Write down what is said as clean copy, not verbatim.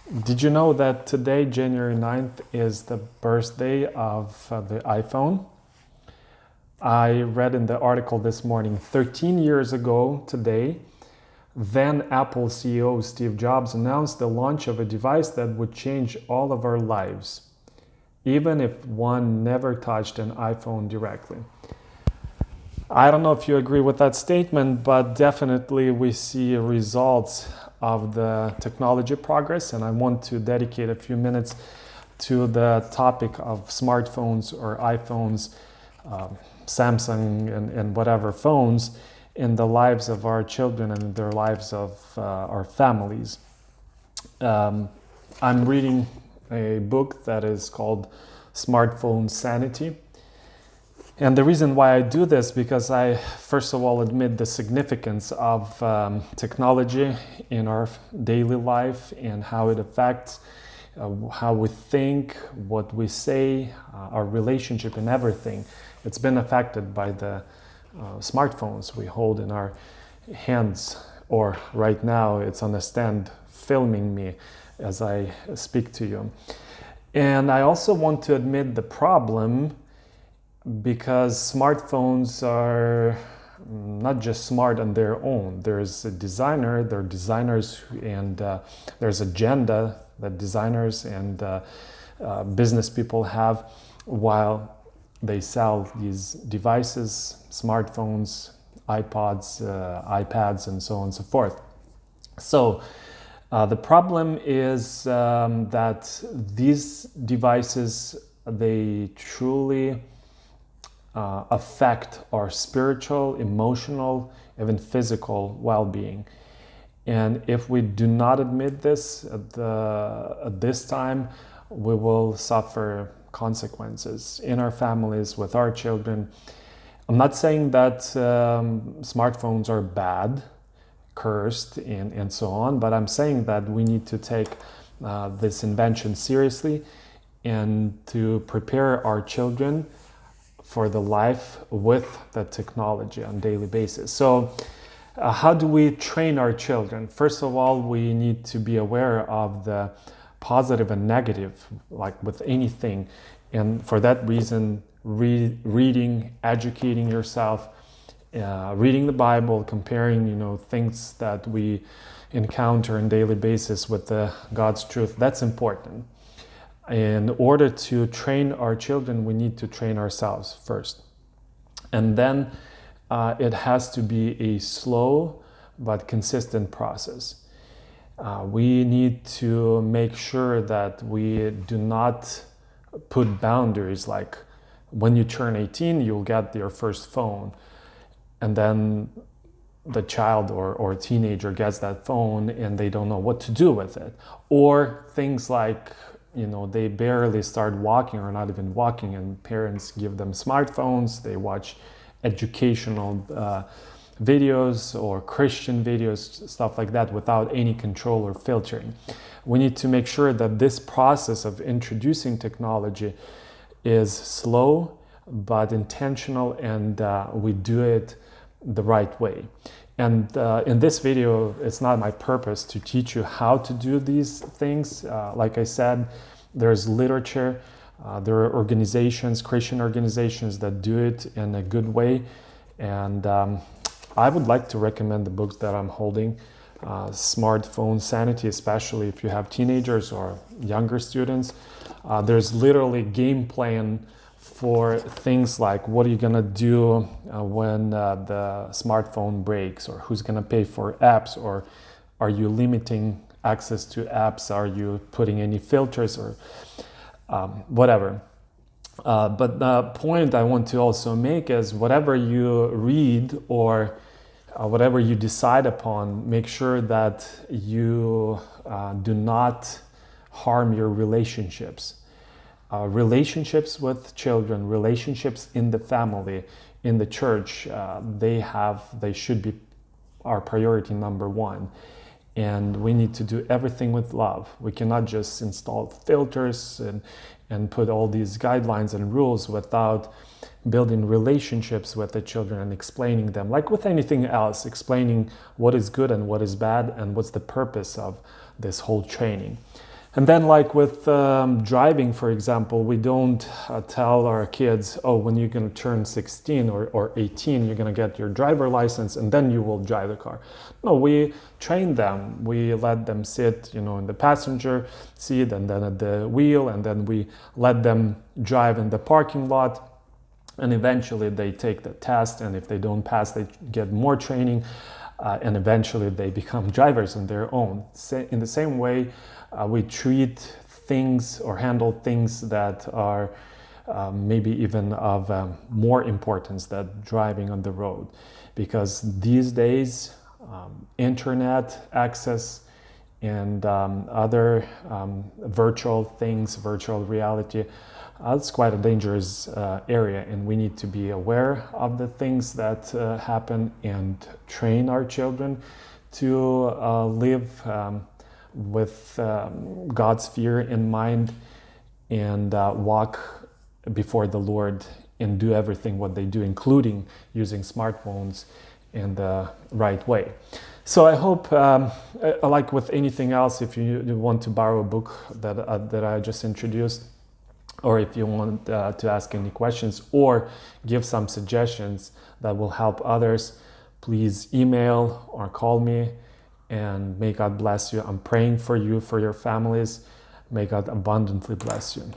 Did you know that today, January 9th, is the birthday of the iPhone? I read in the article this morning, 13 years ago today, then Apple CEO Steve Jobs announced the launch of a device that would change all of our lives, even if one never touched an iPhone directly. I don't know if you agree with that statement, but definitely we see results of the technology progress, and I want to dedicate a few minutes to the topic of smartphones or iPhones, Samsung and whatever phones in the lives of our children and their lives of our families. I'm reading a book that is called Smartphone Sanity. And the reason why I do this, because I first of all admit the significance of technology in our daily life and how it affects how we think, what we say, our relationship and everything. It's been affected by the smartphones we hold in our hands, or right now it's on a stand filming me as I speak to you. And I also want to admit the problem, because smartphones are not just smart on their own. There's a designer, there are designers, and there's agenda that designers and business people have while they sell these devices, smartphones, iPods, iPads, and so on and so forth. So the problem is that these devices, they truly affect our spiritual, emotional, even physical well-being. And if we do not admit this at this time, we will suffer consequences in our families, with our children. I'm not saying that smartphones are bad, cursed, and so on, but I'm saying that we need to take this invention seriously and to prepare our children for the life with the technology on a daily basis. So how do we train our children? First of all, we need to be aware of the positive and negative, like with anything. And for that reason, reading, educating yourself, reading the Bible, comparing, things that we encounter on a daily basis with God's truth, that's important. In order to train our children, we need to train ourselves first. And then it has to be a slow but consistent process. We need to make sure that we do not put boundaries, like when you turn 18, you'll get your first phone. And then the child or teenager gets that phone and they don't know what to do with it. Or things like, they barely start walking or not even walking, and parents give them smartphones. They watch educational videos or Christian videos, stuff like that, without any control or filtering. We need to make sure that this process of introducing technology is slow but intentional, and we do it the right way. And in this video, it's not my purpose to teach you how to do these things. Like I said, there's literature, there are organizations, Christian organizations, that do it in a good way. And I would like to recommend the books that I'm holding, Smartphone Sanity, especially if you have teenagers or younger students. There's literally game plan for things like what are you gonna do when the smartphone breaks, or who's gonna pay for apps, or are you limiting access to apps, are you putting any filters, or whatever. But the point I want to also make is, whatever you read or whatever you decide upon, make sure that you do not harm your relationships. Relationships with children, relationships in the family, in the church, they should be our priority number one. And we need to do everything with love. We cannot just install filters and put all these guidelines and rules without building relationships with the children and explaining them, like with anything else, explaining what is good and what is bad and what's the purpose of this whole training. And then, like with driving, for example, we don't tell our kids, oh, when you're going to turn 16 or 18, you're going to get your driver license and then you will drive the car. No, we train them. We let them sit, in the passenger seat and then at the wheel, and then we let them drive in the parking lot. And eventually they take the test, and if they don't pass, they get more training, and eventually they become drivers on their own. In the same way, we treat things or handle things that are maybe even of more importance than driving on the road. Because these days, internet access and other virtual things, virtual reality, it's quite a dangerous area, and we need to be aware of the things that happen and train our children to live with God's fear in mind and walk before the Lord and do everything what they do, including using smartphones in the right way. So I hope, like with anything else, if you want to borrow a book that I just introduced, or if you want to ask any questions or give some suggestions that will help others, please email or call me, and may God bless you. I'm praying for you, for your families. May God abundantly bless you.